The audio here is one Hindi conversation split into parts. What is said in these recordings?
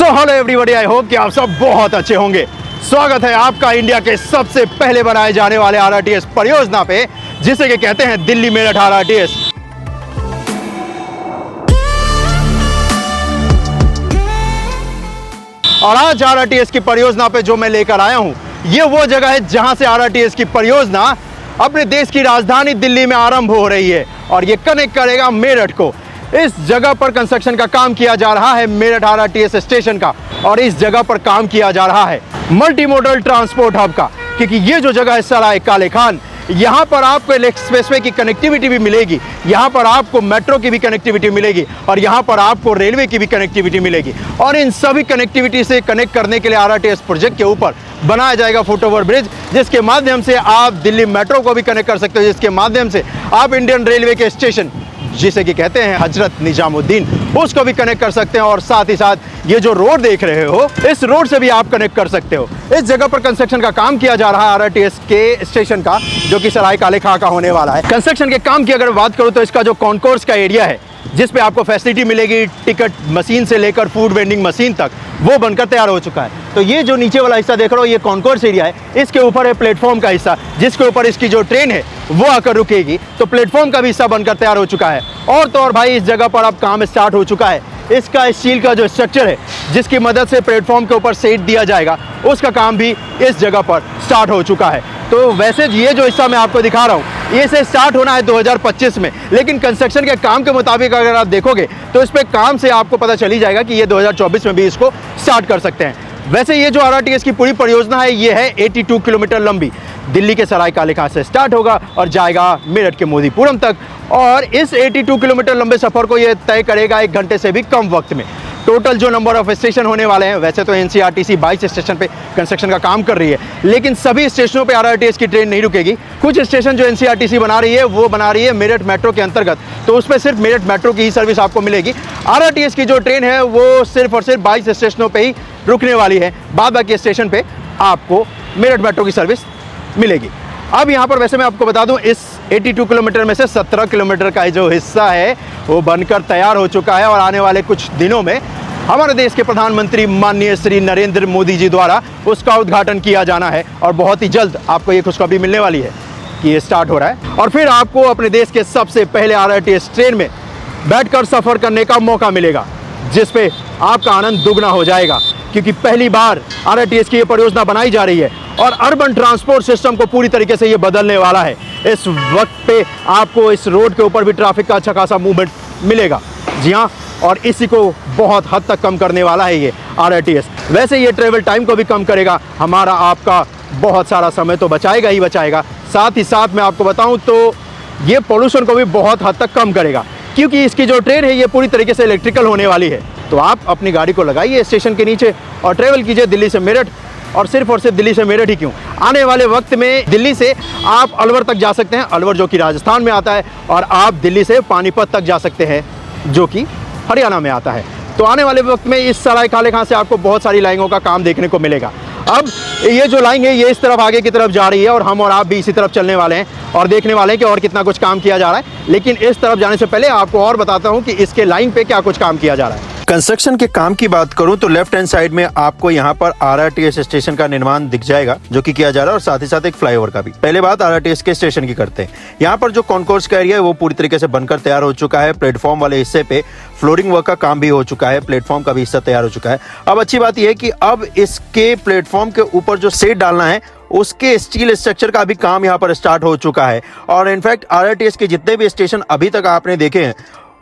So hello everybody, I hope कि आप सब बहुत अच्छे होंगे। स्वागत है आपका इंडिया के सबसे पहले बनाए जाने वाले आरआरटीएस परियोजना पे, जिसे कि कहते हैं दिल्ली मेरठ आरआरटीएस। और आज आरआरटीएस की परियोजना पे जो मैं लेकर आया हूं, ये वो जगह है जहां से आरआरटीएस की परियोजना अपने देश की राजधानी दिल्ली में आरंभ हो रही है और ये कनेक्ट करेगा मेरठ को। इस जगह पर कंस्ट्रक्शन का काम किया जा रहा है मेरठ आरआरटीएस स्टेशन का, और इस जगह पर काम किया जा रहा है मल्टी मॉडल ट्रांसपोर्ट हब का, क्योंकि ये जो जगह है सराय काले खान, यहाँ पर आपको एक्सप्रेसवे की कनेक्टिविटी भी मिलेगी, यहाँ पर आपको मेट्रो की भी कनेक्टिविटी मिलेगी और यहाँ पर आपको रेलवे की भी कनेक्टिविटी मिलेगी। और इन सभी कनेक्टिविटी से कनेक्ट करने के लिए आरआरटीएस प्रोजेक्ट के ऊपर बनाया जाएगा फुटओवर ब्रिज, जिसके माध्यम से आप दिल्ली मेट्रो को भी कनेक्ट कर सकते हो, जिसके माध्यम से आप इंडियन रेलवे के स्टेशन जिसे कि कहते हैं हजरत निजामुद्दीन, उसको भी कनेक्ट कर सकते हैं। और साथ ही साथ ये जो रोड देख रहे हो, इस रोड से भी आप कनेक्ट कर सकते हो। इस जगह पर कंस्ट्रक्शन का काम किया जा रहा है आरआरटीएस के स्टेशन का, जो कि सराय काले खां का होने वाला है। कंस्ट्रक्शन के काम की अगर बात करूं तो इसका जो कॉन्कोर्स का एरिया है, जिस पे आपको फैसिलिटी मिलेगी टिकट मशीन से लेकर फूड वेंडिंग मशीन तक, वो बनकर तैयार हो चुका है। तो ये जो नीचे वाला हिस्सा देख रहे हो, ये कॉन्कोर्स एरिया है। इसके ऊपर है प्लेटफॉर्म का हिस्सा, जिसके ऊपर इसकी जो ट्रेन है वो आकर रुकेगी। तो प्लेटफॉर्म का भी हिस्सा बनकर तैयार हो चुका है। और तो और भाई, इस जगह पर अब काम स्टार्ट हो चुका है। इसका स्टील का जो स्ट्रक्चर है, जिसकी मदद से प्लेटफॉर्म के ऊपर सेट दिया जाएगा, उसका काम भी इस जगह पर स्टार्ट हो चुका है। तो वैसे ये जो हिस्सा मैं आपको दिखा रहा हूँ, ये से स्टार्ट होना है 2025 में, लेकिन कंस्ट्रक्शन के काम के मुताबिक अगर आप देखोगे तो इस पे काम से आपको पता चली जाएगा कि ये 2024 में भी इसको स्टार्ट कर सकते हैं। वैसे ये जो आरआरटीएस की पूरी परियोजना है, ये है 82 किलोमीटर लंबी। दिल्ली के सराय काले खां से स्टार्ट होगा और जाएगा मेरठ के मोदीपुरम तक, और इस 82 किलोमीटर लंबे सफर को ये तय करेगा 1 घंटे से भी कम वक्त में। टोटल जो नंबर ऑफ स्टेशन होने वाले हैं, वैसे तो एनसीआरटीसी 22 स्टेशन पे कंस्ट्रक्शन का काम कर रही है, लेकिन सभी स्टेशनों पे आरआरटीएस की ट्रेन नहीं रुकेगी। कुछ स्टेशन जो एनसीआरटीसी बना रही है, वो बना रही है मेरठ मेट्रो के अंतर्गत, तो उसमें सिर्फ मेरठ मेट्रो की ही सर्विस आपको मिलेगी। आरआरटीएस की जो ट्रेन है वो सिर्फ और सिर्फ 22 स्टेशनों पर ही रुकने वाली है, बाद बाकी स्टेशन पे आपको मेरठ मेट्रो की सर्विस मिलेगी। अब यहाँ पर वैसे मैं आपको बता दूं, इस 82 किलोमीटर में से 17 किलोमीटर का जो हिस्सा है वो बनकर तैयार हो चुका है और आने वाले कुछ दिनों में हमारे देश के प्रधानमंत्री माननीय श्री नरेंद्र मोदी जी द्वारा उसका उद्घाटन किया जाना है। और बहुत ही जल्द आपको ये खुशखबरी मिलने वाली है कि ये स्टार्ट हो रहा है, और फिर आपको अपने देश के सबसे पहले आरआरटीएस ट्रेन में बैठकर सफ़र करने का मौका मिलेगा, जिस पे आपका आनंद दुगना हो जाएगा, क्योंकि पहली बार आरआरटीएस की ये परियोजना बनाई जा रही है और अर्बन ट्रांसपोर्ट सिस्टम को पूरी तरीके से ये बदलने वाला है। इस वक्त पे आपको इस रोड के ऊपर भी ट्रैफिक का अच्छा खासा मूवमेंट मिलेगा। जी हाँ, और इसी को बहुत हद तक कम करने वाला है ये आरआरटीएस। वैसे ये ट्रेवल टाइम को भी कम करेगा, हमारा आपका बहुत सारा समय तो बचाएगा ही बचाएगा, साथ ही साथ मैं आपको बताऊं तो ये पोल्यूशन को भी बहुत हद तक कम करेगा, क्योंकि इसकी जो ट्रेन है ये पूरी तरीके से इलेक्ट्रिकल होने वाली है। तो आप अपनी गाड़ी को लगाइए स्टेशन के नीचे और ट्रेवल कीजिए दिल्ली से मेरठ, और सिर्फ दिल्ली से मेरठ ही क्यों, आने वाले वक्त में दिल्ली से आप अलवर तक जा सकते हैं, अलवर जो कि राजस्थान में आता है, और आप दिल्ली से पानीपत तक जा सकते हैं, जो कि हरियाणा में आता है। तो आने वाले वक्त में इस सराय काले खां से आपको बहुत सारी लाइनों का काम देखने को मिलेगा। अब ये जो लाइन है ये इस तरफ आगे की तरफ जा रही है, और हम और आप भी इसी तरफ चलने वाले हैं और देखने वाले हैं कि और कितना कुछ काम किया जा रहा है। लेकिन इस तरफ जाने से पहले आपको और बताता हूँ कि इसके लाइन पे क्या कुछ काम किया जा रहा है। कंस्ट्रक्शन के काम की बात करूं तो लेफ्ट हैंड साइड में आपको यहाँ पर आरआरटीएस स्टेशन का निर्माण दिख जाएगा, जो कि किया जा रहा है, और साथ ही साथ एक फ्लाईओवर का भी। पहले बात आरआरटीएस के स्टेशन की करते हैं। यहाँ पर जो कॉन्कोर्स का एरिया है वो पूरी तरीके से बनकर तैयार हो चुका है। प्लेटफॉर्म वाले हिस्से पे फ्लोरिंग वर्क का काम भी हो चुका है, प्लेटफॉर्म का भी हिस्सा तैयार हो चुका है। अब अच्छी बात यह है कि अब इसके प्लेटफॉर्म के ऊपर जो सेट डालना है, उसके स्टील स्ट्रक्चर का भी काम यहाँ पर स्टार्ट हो चुका है। और इनफैक्ट आरआरटीएस के जितने भी स्टेशन अभी तक आपने देखे हैं,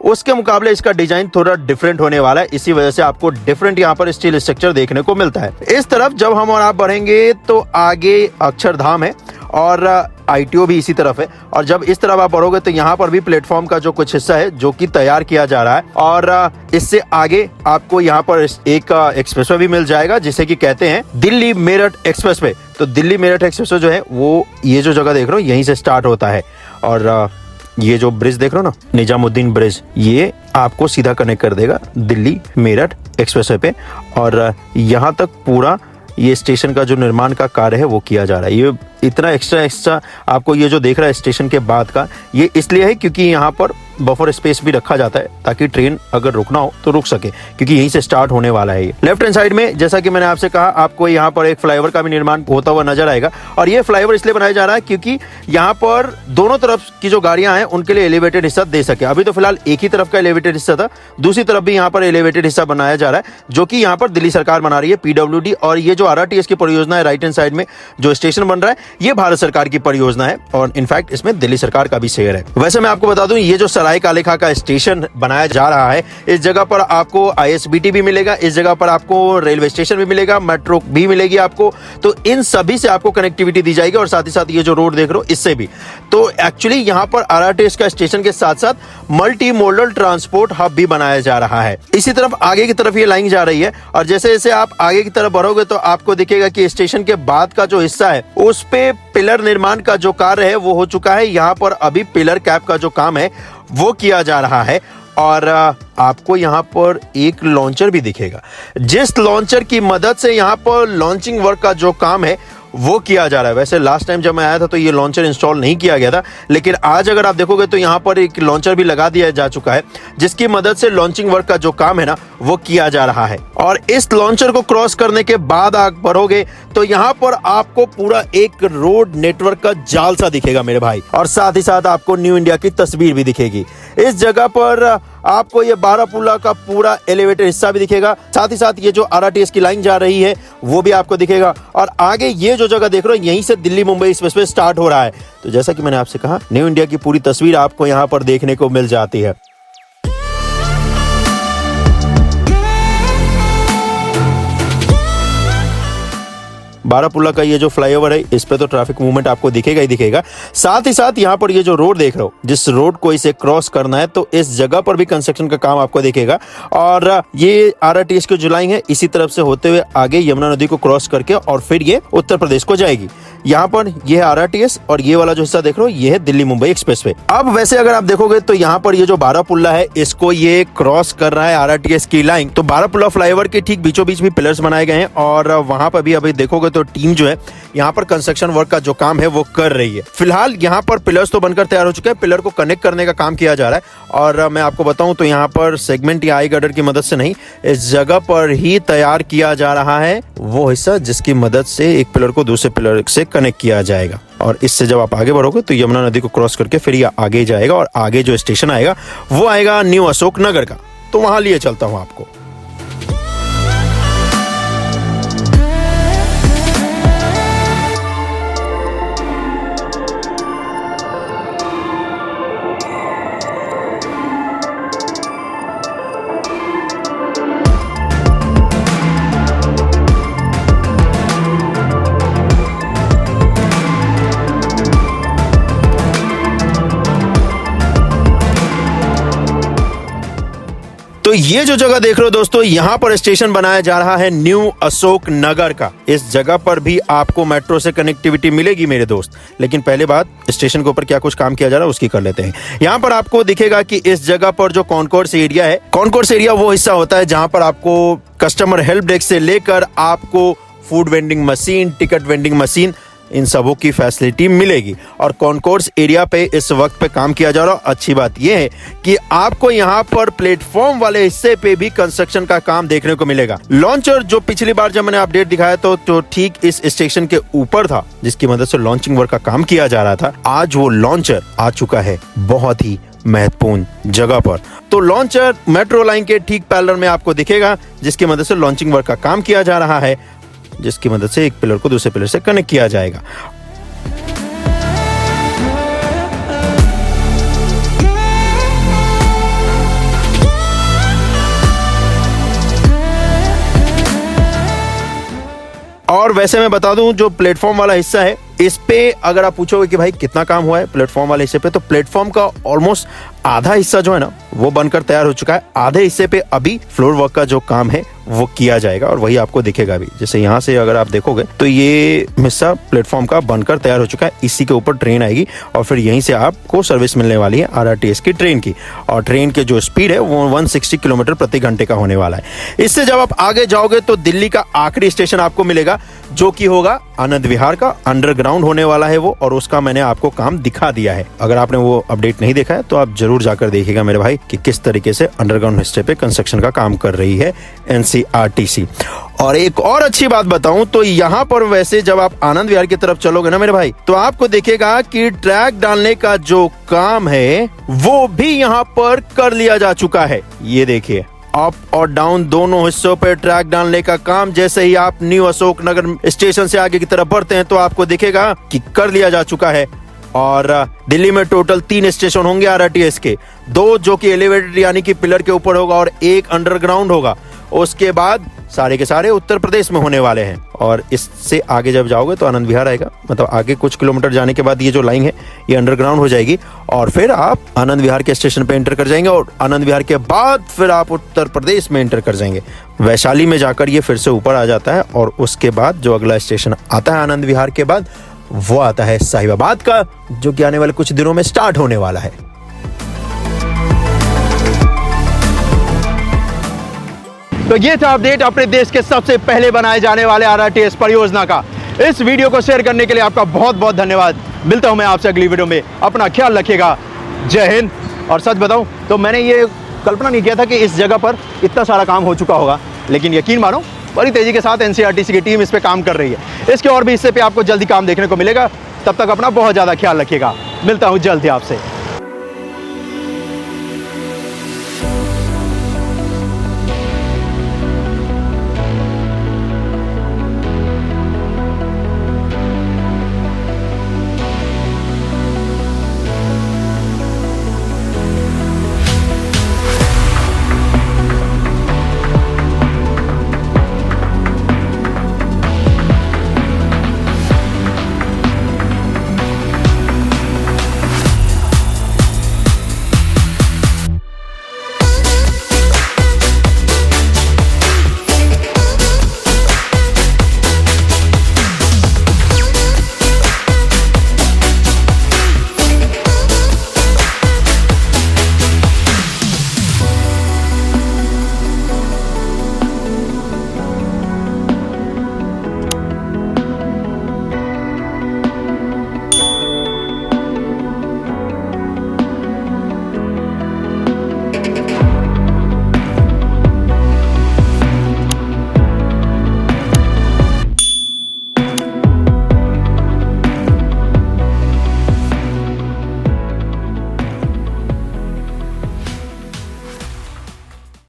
उसके मुकाबले इसका डिजाइन थोड़ा डिफरेंट होने वाला है। इसी वजह से आपको डिफरेंट यहाँ पर स्टील स्ट्रक्चर देखने को मिलता है। इस तरफ जब हम और आप बढ़ेंगे तो आगे अक्षरधाम है और आईटीओ भी इसी तरफ है, और जब इस तरफ आप बढ़ोगे तो यहाँ पर भी प्लेटफॉर्म का जो कुछ हिस्सा है जो कि तैयार किया जा रहा है। और इससे आगे आपको यहाँ पर एक एक्सप्रेसवे भी मिल जाएगा, जिसे कि कहते हैं दिल्ली मेरठ एक्सप्रेसवे। तो दिल्ली मेरठ एक्सप्रेसवे जो है वो ये जो जगह देख रहे हो यहीं से स्टार्ट होता है, और ये जो ब्रिज देख रहे हो ना, निजामुद्दीन ब्रिज, ये आपको सीधा कनेक्ट कर देगा दिल्ली मेरठ एक्सप्रेसवे पे। और यहाँ तक पूरा ये स्टेशन का जो निर्माण का कार्य है वो किया जा रहा है। ये इतना एक्स्ट्रा आपको ये जो देख रहा है स्टेशन के बाद का, ये इसलिए है क्योंकि यहाँ पर बफर स्पेस भी रखा जाता है ताकि ट्रेन अगर रुकना हो तो रुक सके, क्योंकि यहीं से स्टार्ट होने वाला है ये। लेफ्ट हैंड साइड में जैसा कि मैंने आपसे कहा, आपको यहाँ पर एक फ्लाईओवर का भी निर्माण होता हुआ नजर आएगा। और ये फ्लाईओवर इसलिए बनाया जा रहा है क्योंकि यहाँ पर दोनों तरफ की जो गाड़ियां हैं उनके लिए एलिवेटेड हिस्सा दे सके। अभी तो फिलहाल एक ही तरफ का एलिवेटेड हिस्सा था, दूसरी तरफ भी यहाँ पर एलिवेटेड हिस्सा बनाया जा रहा है, जो कि यहाँ पर दिल्ली सरकार बना रही है, PWD। और ये जो RRTS की परियोजना है, राइट हैंड साइड में जो स्टेशन बन रहा है, ये भारत सरकार की परियोजना है और इनफैक्ट इसमें दिल्ली सरकार का भी शेयर है। वैसे मैं आपको बता दूं, ये जो सराय कालेखा का स्टेशन बनाया जा रहा है, इस जगह पर आपको ISBT भी मिलेगा, इस जगह पर आपको रेलवे स्टेशन भी मिलेगा, मेट्रो भी मिलेगी आपको। तो इन सभी से आपको कनेक्टिविटी दी जाएगी और साथ ही साथ ये जो रोड देख रहे हो इससे भी। तो एक्चुअली यहाँ पर RRTS का स्टेशन के साथ साथ मल्टी मोडल ट्रांसपोर्ट हब भी बनाया जा रहा है। इसी तरफ आगे की तरफ ये लाइन जा रही है और जैसे जैसे आप आगे की तरफ बढ़ोगे तो आपको दिखेगा कि स्टेशन के बाद का जो हिस्सा है उस पे पिलर निर्माण का जो कार्य है वो हो चुका है। यहाँ पर अभी पिलर कैप का जो काम है वो किया जा रहा है और आपको यहाँ पर एक लॉन्चर भी दिखेगा, जिस लॉन्चर की मदद से यहाँ पर लॉन्चिंग वर्क का जो काम है वो किया जा रहा है। वैसे लास्ट टाइम जब मैं आया था तो ये लॉन्चर इंस्टॉल नहीं किया गया था, लेकिन आज अगर आप देखोगे तो यहाँ पर एक लॉन्चर भी लगा दिया जा चुका है, जिसकी मदद से लॉन्चिंग वर्क का जो काम है ना वो किया जा रहा है। और इस लॉन्चर को क्रॉस करने के बाद आप बढ़ोगे तो यहाँ पर आपको पूरा एक रोड नेटवर्क का जाल सा दिखेगा मेरे भाई, और साथ ही साथ आपको न्यू इंडिया की तस्वीर भी दिखेगी। इस जगह पर आपको ये बारापुला का पूरा एलिवेटेड हिस्सा भी दिखेगा, साथ ही साथ ये जो RRTS की लाइन जा रही है वो भी आपको दिखेगा। और आगे ये जो जगह देख रहे हो यहीं से दिल्ली मुंबई एक्सप्रेसवे स्टार्ट हो रहा है। तो जैसा कि मैंने आपसे कहा, न्यू इंडिया की पूरी तस्वीर आपको यहाँ पर देखने को मिल जाती है। बारापुला का ये जो फ्लाईओवर है इस पे तो ट्रैफिक मूवमेंट आपको दिखेगा ही दिखेगा। साथ ही साथ यहाँ पर ये जो रोड देख रहे हो, जिस रोड को इसे क्रॉस करना है तो इस जगह पर भी कंस्ट्रक्शन का काम आपको दिखेगा। और ये RRTS की जो लाइन है इसी तरफ से होते हुए आगे यमुना नदी को क्रॉस करके और फिर ये उत्तर प्रदेश को जाएगी। यहाँ पर ये है RRTS और ये वाला जो हिस्सा देख रहे हो ये है दिल्ली मुंबई एक्सप्रेसवे। अब वैसे अगर आप देखोगे तो यहाँ पर ये जो बारापुला है इसको ये क्रॉस कर रहा है RRTS की लाइन। तो बारापुला फ्लाईओवर के ठीक बीचों बीच भी पिलर्स बनाए गए हैं और वहां पर भी अभी देखोगे तो टीम जो है यहाँ पर कंस्ट्रक्शन वर्क का जो काम है वो कर रही है। फिलहाल यहाँ पर पिलर्स तो बनकर तैयार हो चुके हैं, पिलर को कनेक्ट करने का काम किया जा रहा है। और मैं आपको बताऊं तो यहाँ पर सेगमेंट या आई गर्डर की मदद से नहीं, इस जगह पर ही तैयार किया जा रहा है वो हिस्सा जिसकी मदद से एक पिलर को दूसरे पिलर से कनेक्ट किया जाएगा। और इससे जब आप आगे बढ़ोगे तो यमुना नदी को क्रॉस करके फिर ये आगे जाएगा और आगे जो स्टेशन आएगा वो आएगा न्यू अशोक नगर का। तो वहां लिए चलता हूं आपको। तो ये जो जगह देख रहे हो दोस्तों, यहाँ पर स्टेशन बनाया जा रहा है न्यू अशोक नगर का। इस जगह पर भी आपको मेट्रो से कनेक्टिविटी मिलेगी मेरे दोस्त। लेकिन पहले बात, स्टेशन के ऊपर क्या कुछ काम किया जा रहा है उसकी कर लेते हैं। यहाँ पर आपको दिखेगा कि इस जगह पर जो कॉन्कोर्स एरिया है, कॉन्कोर्स एरिया वो हिस्सा होता है जहां पर आपको कस्टमर हेल्प डेस्क से लेकर आपको food vending machine, ticket vending machine, इन सबों की फैसिलिटी मिलेगी। और कॉन्कोर्स एरिया पे इस वक्त पे काम किया जा रहा है। अच्छी बात यह है कि आपको यहाँ पर प्लेटफॉर्म वाले हिस्से पे भी कंस्ट्रक्शन का काम देखने को मिलेगा। लॉन्चर जो पिछली बार जब मैंने अपडेट दिखाया तो ठीक इस स्टेशन के ऊपर था, जिसकी मदद से लॉन्चिंग वर्क का काम किया जा रहा था। आज वो लॉन्चर आ चुका है बहुत ही महत्वपूर्ण जगह पर। तो लॉन्चर मेट्रो लाइन के ठीक पैरेलल में आपको दिखेगा, जिसकी मदद से लॉन्चिंग वर्क का काम किया जा रहा है, जिसकी मदद से एक पिलर को दूसरे पिलर से कनेक्ट किया जाएगा। और वैसे मैं बता दूं, जो प्लेटफॉर्म वाला हिस्सा है इस पे अगर आप पूछोगे कि भाई कितना काम हुआ है प्लेटफॉर्म वाले हिस्से पे, तो प्लेटफॉर्म का ऑलमोस्ट आधा हिस्सा जो है ना वो बनकर तैयार हो चुका है। आधे हिस्से पे अभी फ्लोर वर्क का जो काम है वो किया जाएगा और वही आपको दिखेगा भी। जैसे यहाँ से अगर आप देखोगे तो ये हिस्सा प्लेटफॉर्म का बनकर तैयार हो चुका है। इसी के ऊपर ट्रेन आएगी और फिर यहीं से आपको सर्विस मिलने वाली है RRTS की ट्रेन की। और ट्रेन के जो स्पीड है वो 160 किलोमीटर प्रति घंटे का होने वाला है। इससे जब आप आगे जाओगे तो दिल्ली का आखिरी स्टेशन आपको मिलेगा, जो कि होगा आनंद विहार का। अंडरग्राउंड होने वाला है वो, और उसका मैंने आपको काम दिखा दिया है। अगर आपने वो अपडेट नहीं देखा है तो आप जरूर जाकर देखिएगा मेरे भाई कि किस तरीके से अंडरग्राउंड हिस्से पे कंस्ट्रक्शन का काम कर रही है NCRTC। और एक और अच्छी बात बताऊं तो यहाँ पर वैसे जब आप आनंद विहार की तरफ चलोगे ना मेरे भाई, तो आपको दिखेगा कि ट्रैक डालने का जो काम है वो भी यहाँ पर कर लिया जा चुका है। ये देखिए, अप और डाउन दोनों हिस्सों पर ट्रैक डालने का काम जैसे ही आप न्यू अशोक नगर स्टेशन से आगे की तरफ बढ़ते हैं तो आपको दिखेगा कि कर लिया जा चुका है। और दिल्ली में टोटल 3 स्टेशन होंगे RRTS के, 2 जो कि एलिवेटेड यानी कि पिलर के ऊपर होगा और 1 अंडरग्राउंड होगा। उसके बाद सारे के सारे उत्तर प्रदेश में होने वाले हैं। और इससे आगे जब जाओगे तो आनंद विहार आएगा, मतलब आगे कुछ किलोमीटर जाने के बाद ये जो लाइन है ये अंडरग्राउंड हो जाएगी और फिर आप आनंद विहार के स्टेशन पे एंटर कर जाएंगे और आनंद विहार के बाद फिर आप उत्तर प्रदेश में एंटर कर जाएंगे। वैशाली में जाकर ये फिर से ऊपर आ जाता है और उसके बाद जो अगला स्टेशन आता है आनंद विहार के बाद वो आता है साहिबाबाद का, जो कि आने वाले कुछ दिनों में स्टार्ट होने वाला है। तो ये था अपडेट अपने देश के सबसे पहले बनाए जाने वाले RRTS परियोजना का। इस वीडियो को शेयर करने के लिए आपका बहुत बहुत धन्यवाद। मिलता हूं मैं आपसे अगली वीडियो में। अपना ख्याल रखिएगा। जय हिंद। और सच बताऊं तो मैंने ये कल्पना नहीं किया था कि इस जगह पर इतना सारा काम हो चुका होगा, लेकिन यकीन मानो बड़ी तेजी के साथ NCRTC की टीम इस पे काम कर रही है। इसके और भी हिस्से पे आपको जल्दी काम देखने को मिलेगा। तब तक अपना बहुत ज़्यादा ख्याल रखिएगा। मिलता हूँ जल्द ही आपसे।